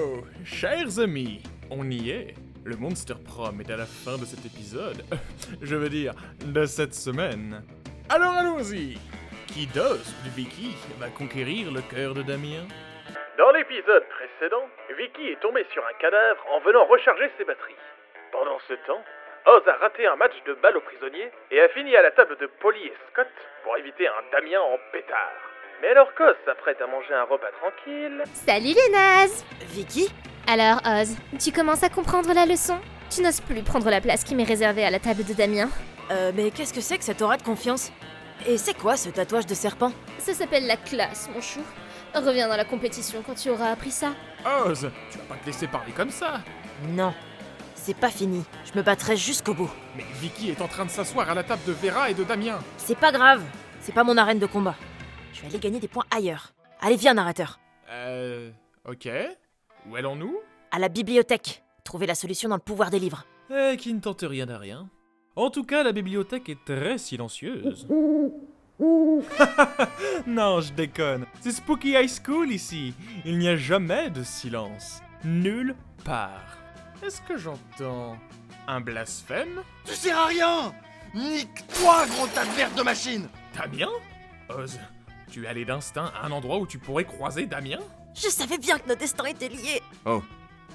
Oh, chers amis, on y est. Le Monster Prom est à la fin de cet épisode. Je veux dire, de cette semaine. Alors allons-y. Qui d'os de Vicky va conquérir le cœur de Damien? Dans l'épisode précédent, Vicky est tombée sur un cadavre en venant recharger ses batteries. Pendant ce temps, Oz a raté un match de balle aux prisonniers et a fini à la table de Polly et Scott pour éviter un Damien en pétard. Mais alors qu'Oz s'apprête à manger un repas tranquille... Salut les nazes! Vicky? Alors Oz, tu commences à comprendre la leçon? Tu n'oses plus prendre la place qui m'est réservée à la table de Damien. Mais qu'est-ce que c'est que cette aura de confiance? Et c'est quoi ce tatouage de serpent? Ça s'appelle la classe, mon chou. Reviens dans la compétition quand tu auras appris ça. Oz, tu vas pas te laisser parler comme ça. Non, c'est pas fini. Je me battrai jusqu'au bout. Mais Vicky est en train de s'asseoir à la table de Vera et de Damien. C'est pas grave, c'est pas mon arène de combat. Je vais aller gagner des points ailleurs. Allez, viens, narrateur. Ok. Où allons-nous? À la bibliothèque. Trouver la solution dans le pouvoir des livres. Qui ne tente rien à rien. En tout cas, la bibliothèque est très silencieuse. Non, je déconne. C'est Spooky High School ici. Il n'y a jamais de silence. Nulle part. Est-ce que j'entends un blasphème? Tu sers à rien! Nique-toi, gros tas de merde de machine! Damien? Oz, tu es allé d'instinct à un endroit où tu pourrais croiser Damien? Je savais bien que nos destins étaient liés. Oh,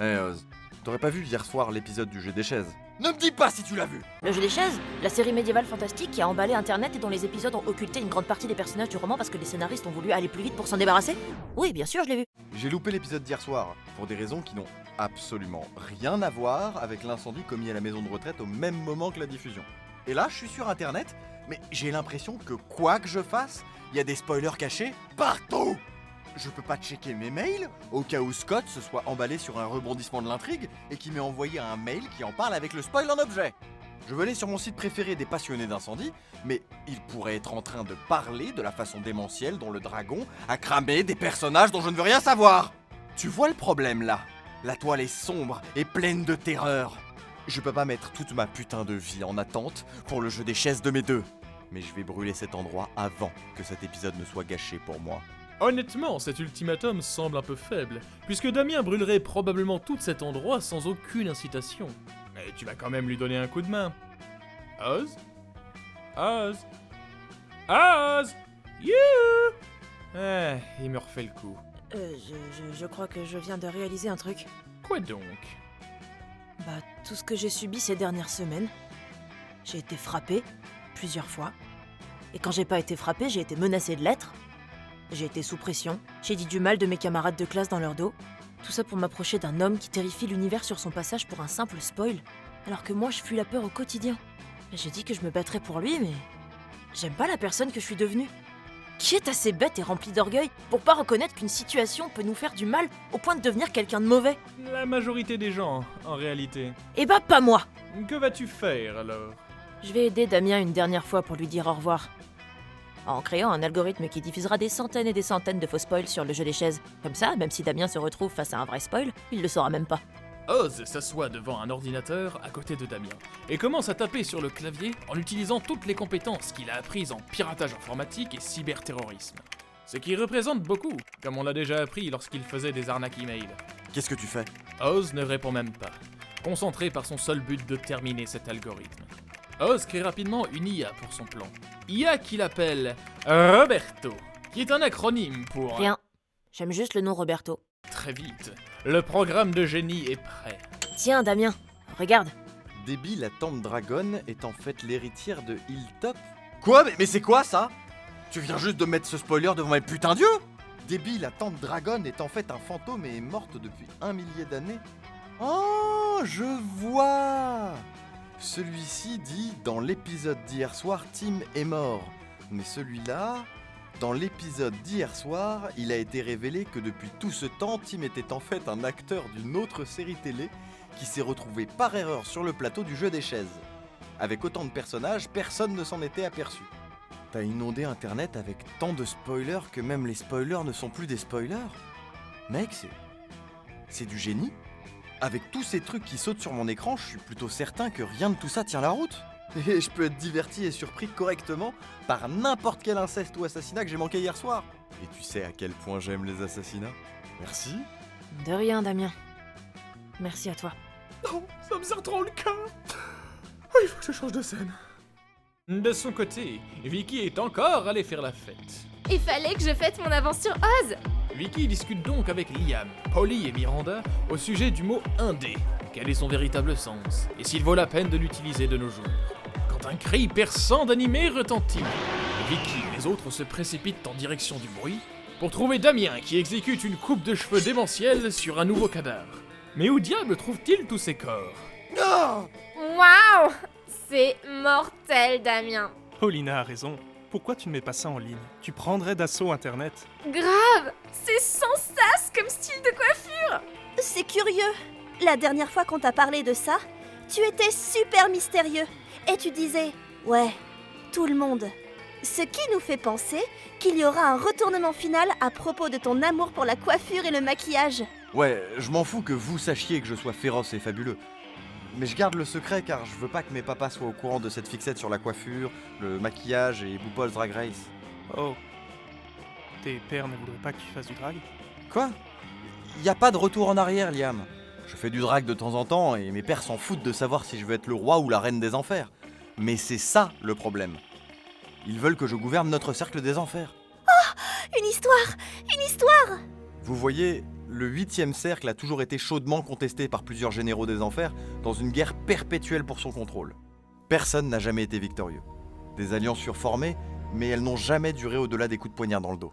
Oz, t'aurais pas vu hier soir l'épisode du jeu des chaises? Ne me dis pas si tu l'as vu! Le jeu des chaises, la série médiévale fantastique qui a emballé internet et dont les épisodes ont occulté une grande partie des personnages du roman parce que les scénaristes ont voulu aller plus vite pour s'en débarrasser? Oui, bien sûr, je l'ai vu. J'ai loupé l'épisode d'hier soir, pour des raisons qui n'ont absolument rien à voir avec l'incendie commis à la maison de retraite au même moment que la diffusion. Et là, je suis sur internet, mais j'ai l'impression que quoi que je fasse, il y a des spoilers cachés partout! Je peux pas checker mes mails, au cas où Scott se soit emballé sur un rebondissement de l'intrigue et qui m'ait envoyé un mail qui en parle avec le spoil en objet. Je veux aller sur mon site préféré des passionnés d'incendie, mais il pourrait être en train de parler de la façon démentielle dont le dragon a cramé des personnages dont je ne veux rien savoir. Tu vois le problème là? La toile est sombre et pleine de terreur. Je peux pas mettre toute ma putain de vie en attente pour le jeu des chaises de mes deux. Mais je vais brûler cet endroit avant que cet épisode ne soit gâché pour moi. Honnêtement, cet ultimatum semble un peu faible, puisque Damien brûlerait probablement tout cet endroit sans aucune incitation. Mais tu vas quand même lui donner un coup de main. Oz? Oz? Oz? You! Il me refait le coup. Je crois que je viens de réaliser un truc. Quoi donc? Bah, tout ce que j'ai subi ces dernières semaines, j'ai été frappée, plusieurs fois. Et quand j'ai pas été frappée, j'ai été menacée de l'être. J'ai été sous pression, j'ai dit du mal de mes camarades de classe dans leur dos. Tout ça pour m'approcher d'un homme qui terrifie l'univers sur son passage pour un simple spoil, alors que moi je fuis la peur au quotidien. J'ai dit que je me battrais pour lui, mais j'aime pas la personne que je suis devenue. Qui est assez bête et remplie d'orgueil pour pas reconnaître qu'une situation peut nous faire du mal au point de devenir quelqu'un de mauvais? La majorité des gens, en réalité. Eh bah pas moi! Que vas-tu faire alors? Je vais aider Damien une dernière fois pour lui dire au revoir. En créant un algorithme qui diffusera des centaines et des centaines de faux spoils sur le jeu des chaises. Comme ça, même si Damien se retrouve face à un vrai spoil, il le saura même pas. Oz s'assoit devant un ordinateur à côté de Damien et commence à taper sur le clavier en utilisant toutes les compétences qu'il a apprises en piratage informatique et cyberterrorisme. Ce qui représente beaucoup, comme on l'a déjà appris lorsqu'il faisait des arnaques email. Qu'est-ce que tu fais? Oz ne répond même pas, concentré par son seul but de terminer cet algorithme. Oz crée rapidement une IA pour son plan. IA qu'il appelle Roberto, qui est un acronyme pour... Rien. J'aime juste le nom Roberto. Très vite, le programme de génie est prêt. Tiens, Damien, regarde. Debbie la tante dragonne est en fait l'héritière de Hilltop. Quoi? Mais c'est quoi ça? Tu viens juste de mettre ce spoiler devant mes putains d'yeux? Debbie la tante dragonne est en fait un fantôme et est morte depuis 1 millier d'années. Oh, je vois! Celui-ci dit dans l'épisode d'hier soir, Tim est mort. Mais celui-là, dans l'épisode d'hier soir, il a été révélé que depuis tout ce temps, Tim était en fait un acteur d'une autre série télé qui s'est retrouvé par erreur sur le plateau du jeu des chaises. Avec autant de personnages, personne ne s'en était aperçu. T'as inondé internet avec tant de spoilers que même les spoilers ne sont plus des spoilers. Mec, c'est du génie. Avec tous ces trucs qui sautent sur mon écran, je suis plutôt certain que rien de tout ça tient la route. Et je peux être diverti et surpris correctement par n'importe quel inceste ou assassinat que j'ai manqué hier soir. Et tu sais à quel point j'aime les assassinats? Merci. De rien, Damien. Merci à toi. Non, ça me serre trop le cœur. Oh, il faut que je change de scène. De son côté, Vicky est encore allée faire la fête. Il fallait que je fête mon avance sur Oz. Vicky discute donc avec Liam, Polly et Miranda au sujet du mot indé. Quel est son véritable sens et s'il vaut la peine de l'utiliser de nos jours. Quand un cri perçant d'animé retentit, Vicky et les autres se précipitent en direction du bruit pour trouver Damien qui exécute une coupe de cheveux démentielle sur un nouveau cadavre. Mais où diable trouve-t-il tous ces corps? Waouh! C'est mortel, Damien. Paulina a raison. Pourquoi tu ne mets pas ça en ligne? Tu prendrais d'assaut Internet. Grave! C'est sans sas comme style de coiffure. C'est curieux. La dernière fois qu'on t'a parlé de ça, tu étais super mystérieux. Et tu disais, ouais, tout le monde. Ce qui nous fait penser qu'il y aura un retournement final à propos de ton amour pour la coiffure et le maquillage. Ouais, je m'en fous que vous sachiez que je sois féroce et fabuleux. Mais je garde le secret car je veux pas que mes papas soient au courant de cette fixette sur la coiffure, le maquillage et RuPaul's Drag Race. Oh. Tes pères ne voudraient pas que tu fasses du drag? Quoi? Y a pas de retour en arrière, Liam. Je fais du drag de temps en temps et mes pères s'en foutent de savoir si je veux être le roi ou la reine des enfers. Mais c'est ça le problème. Ils veulent que je gouverne notre cercle des enfers. Une histoire! Une histoire! Vous voyez, le 8e cercle a toujours été chaudement contesté par plusieurs généraux des enfers dans une guerre perpétuelle pour son contrôle. Personne n'a jamais été victorieux. Des alliances furent formées, mais elles n'ont jamais duré au-delà des coups de poignard dans le dos.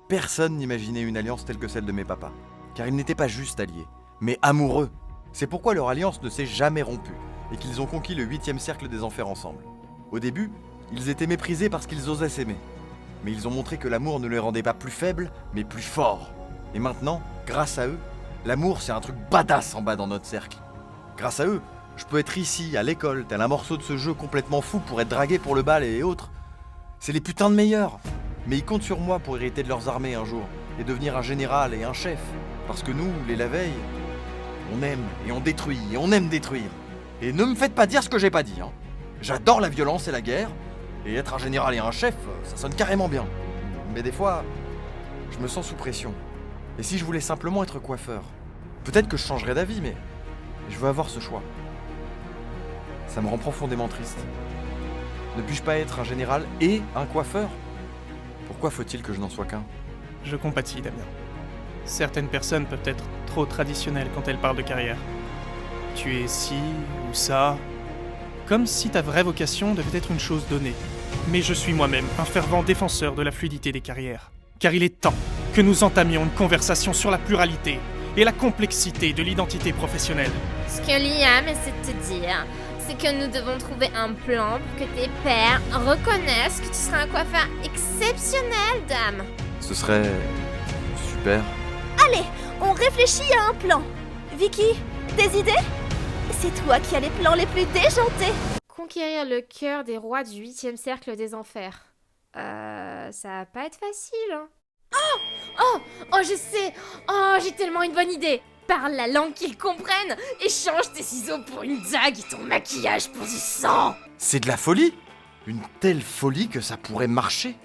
Personne n'imaginait une alliance telle que celle de mes papas, car ils n'étaient pas juste alliés, mais amoureux. C'est pourquoi leur alliance ne s'est jamais rompue, et qu'ils ont conquis le 8e cercle des enfers ensemble. Au début, ils étaient méprisés parce qu'ils osaient s'aimer. Mais ils ont montré que l'amour ne les rendait pas plus faibles, mais plus forts. Et maintenant, grâce à eux, l'amour c'est un truc badass en bas dans notre cercle. Grâce à eux, je peux être ici, à l'école, tel un morceau de ce jeu complètement fou pour être dragué pour le bal et autres. C'est les putains de meilleurs. Mais ils comptent sur moi pour hériter de leurs armées un jour, et devenir un général et un chef. Parce que nous, les Laveille, on aime et on détruit et on aime détruire. Et ne me faites pas dire ce que j'ai pas dit, hein. J'adore la violence et la guerre, et être un général et un chef, ça sonne carrément bien. Mais des fois, je me sens sous pression. Et si je voulais simplement être coiffeur? Peut-être que je changerais d'avis, mais je veux avoir ce choix. Ça me rend profondément triste. Ne puis-je pas être un général et un coiffeur? Pourquoi faut-il que je n'en sois qu'un? Je compatis, Damien. Certaines personnes peuvent être trop traditionnelles quand elles parlent de carrière. Tu es ci ou ça, comme si ta vraie vocation devait être une chose donnée. Mais je suis moi-même un fervent défenseur de la fluidité des carrières. Car il est temps que nous entamions une conversation sur la pluralité et la complexité de l'identité professionnelle. Ce que Liam essaie de te dire, c'est que nous devons trouver un plan pour que tes pères reconnaissent que tu seras un coiffeur exceptionnel, dame. Ce serait... super. Allez, on réfléchit à un plan. Vicky, des idées? C'est toi qui as les plans les plus déjantés. Conquérir le cœur des rois du 8e cercle des enfers. Ça va pas être facile, hein. Oh, je sais. Oh, j'ai tellement une bonne idée. Parle la langue qu'ils comprennent. Échange tes ciseaux pour une dague et ton maquillage pour du sang. C'est de la folie! Une telle folie que ça pourrait marcher.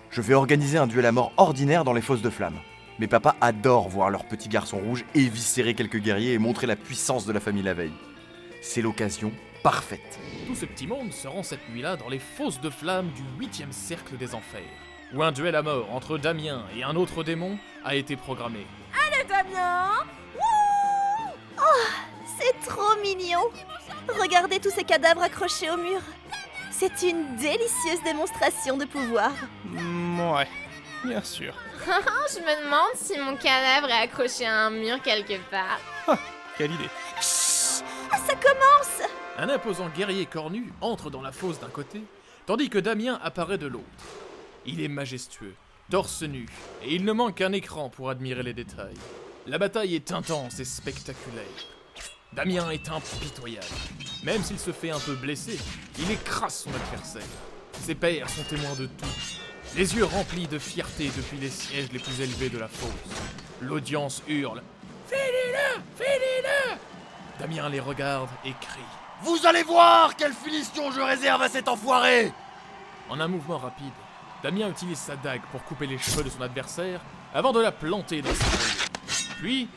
Je vais organiser un duel à mort ordinaire dans les fosses de flammes. Mes papas adorent voir leurs petits garçons rouges éviscérer quelques guerriers et montrer la puissance de la famille Laveille. C'est l'occasion parfaite. Tout ce petit monde se rend cette nuit-là dans les fosses de flammes du 8e cercle des enfers, où un duel à mort entre Damien et un autre démon a été programmé. Allez, Damien! Wouh! Oh, c'est trop mignon. Regardez tous ces cadavres accrochés au mur. C'est une délicieuse démonstration de pouvoir. Ouais, bien sûr. Je me demande si mon cadavre est accroché à un mur quelque part. Quelle idée. Chut! Ça commence! Un imposant guerrier cornu entre dans la fosse d'un côté, tandis que Damien apparaît de l'autre. Il est majestueux, torse nu, et il ne manque qu'un écran pour admirer les détails. La bataille est intense et spectaculaire. Damien est impitoyable. Même s'il se fait un peu blesser, il écrase son adversaire. Ses pairs sont témoins de tout. Les yeux remplis de fierté depuis les sièges les plus élevés de la fosse. L'audience hurle « Finis-le! Finis-le » Damien les regarde et crie. Vous allez voir quelle finition je réserve à cet enfoiré! En un mouvement rapide, Damien utilise sa dague pour couper les cheveux de son adversaire avant de la planter dans ses oreilles. Puis,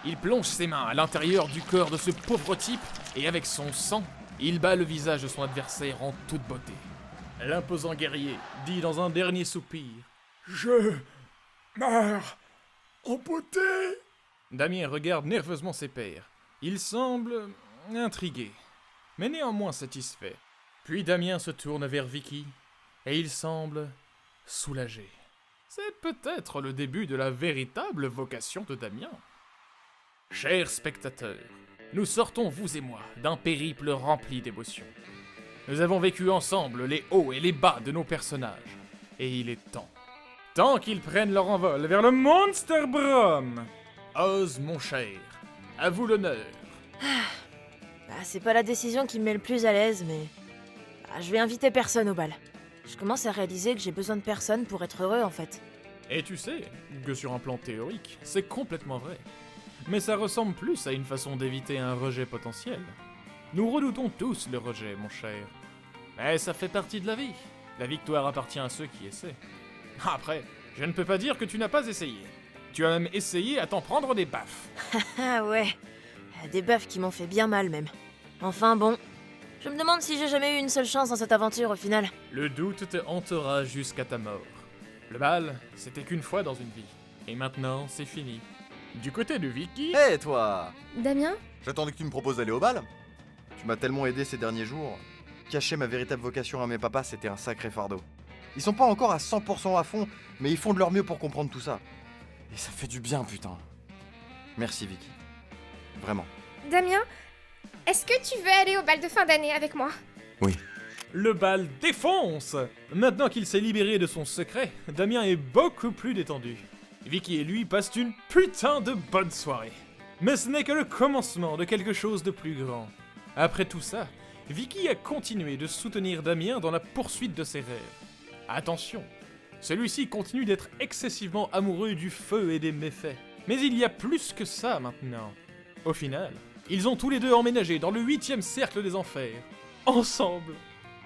Il plonge ses mains à l'intérieur du corps de ce pauvre type et avec son sang, il bat le visage de son adversaire en toute beauté. L'imposant guerrier dit dans un dernier soupir « Je meurs en beauté !» Damien regarde nerveusement ses pairs. Il semble intrigué, mais néanmoins satisfait. Puis Damien se tourne vers Vicky et il semble soulagé. C'est peut-être le début de la véritable vocation de Damien. Chers spectateurs, nous sortons, vous et moi, d'un périple rempli d'émotions. Nous avons vécu ensemble les hauts et les bas de nos personnages. Et il est temps qu'ils prennent leur envol vers le Monster Brom. Oz, mon cher, à vous l'honneur. C'est pas la décision qui me met le plus à l'aise, mais... je vais inviter personne au bal. Je commence à réaliser que j'ai besoin de personne pour être heureux, en fait. Et tu sais que sur un plan théorique, c'est complètement vrai. Mais ça ressemble plus à une façon d'éviter un rejet potentiel. Nous redoutons tous le rejet, mon cher. Mais ça fait partie de la vie. La victoire appartient à ceux qui essaient. Après, je ne peux pas dire que tu n'as pas essayé. Tu as même essayé à t'en prendre des baffes. Ah ouais, des baffes qui m'ont fait bien mal même. Enfin bon, je me demande si j'ai jamais eu une seule chance dans cette aventure au final. Le doute te hantera jusqu'à ta mort. Le bal, c'était qu'une fois dans une vie. Et maintenant, c'est fini. Du côté de Vicky... Hé toi! Damien? J'attendais que tu me proposes d'aller au bal. Tu m'as tellement aidé ces derniers jours. Cacher ma véritable vocation à mes papas, c'était un sacré fardeau. Ils sont pas encore à 100% à fond, mais ils font de leur mieux pour comprendre tout ça. Et ça fait du bien, putain. Merci Vicky. Vraiment. Damien, est-ce que tu veux aller au bal de fin d'année avec moi? Oui. Le bal défonce! Maintenant qu'il s'est libéré de son secret, Damien est beaucoup plus détendu. Vicky et lui passent une putain de bonne soirée. Mais ce n'est que le commencement de quelque chose de plus grand. Après tout ça, Vicky a continué de soutenir Damien dans la poursuite de ses rêves. Attention, celui-ci continue d'être excessivement amoureux du feu et des méfaits. Mais il y a plus que ça maintenant. Au final, ils ont tous les deux emménagé dans le 8e cercle des enfers. Ensemble.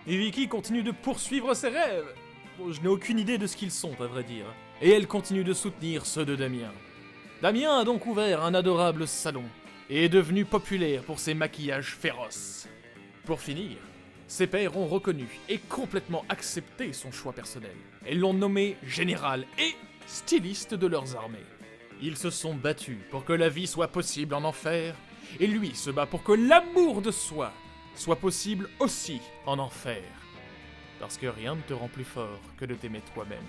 Et Vicky continue de poursuivre ses rêves. Bon, je n'ai aucune idée de ce qu'ils sont, à vrai dire. Et elle continue de soutenir ceux de Damien. Damien a donc ouvert un adorable salon et est devenu populaire pour ses maquillages féroces. Pour finir, ses pairs ont reconnu et complètement accepté son choix personnel. Et l'ont nommé général et styliste de leurs armées. Ils se sont battus pour que la vie soit possible en enfer, et lui se bat pour que l'amour de soi soit possible aussi en enfer. Parce que rien ne te rend plus fort que de t'aimer toi-même.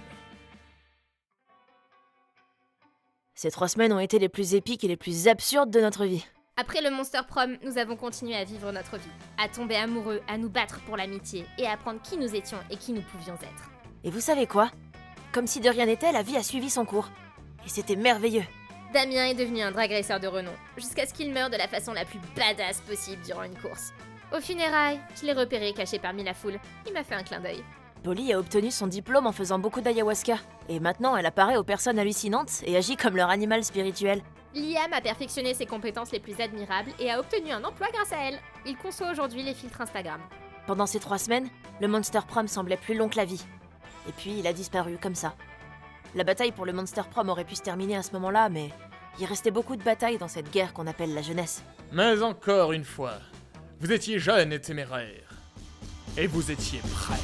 Ces 3 semaines ont été les plus épiques et les plus absurdes de notre vie. Après le Monster Prom, nous avons continué à vivre notre vie, à tomber amoureux, à nous battre pour l'amitié et à apprendre qui nous étions et qui nous pouvions être. Et vous savez quoi? Comme si de rien n'était, la vie a suivi son cours. Et c'était merveilleux. Damien est devenu un drag racer de renom, jusqu'à ce qu'il meure de la façon la plus badass possible durant une course. Au funérailles, je l'ai repéré caché parmi la foule. Il m'a fait un clin d'œil. Polly a obtenu son diplôme en faisant beaucoup d'ayahuasca. Et maintenant, elle apparaît aux personnes hallucinantes et agit comme leur animal spirituel. Liam a perfectionné ses compétences les plus admirables et a obtenu un emploi grâce à elle. Il conçoit aujourd'hui les filtres Instagram. Pendant ces 3 semaines, le Monster Prom semblait plus long que la vie. Et puis, il a disparu comme ça. La bataille pour le Monster Prom aurait pu se terminer à ce moment-là, mais il restait beaucoup de batailles dans cette guerre qu'on appelle la jeunesse. Mais encore une fois, vous étiez jeune et téméraire. Et vous étiez prêts.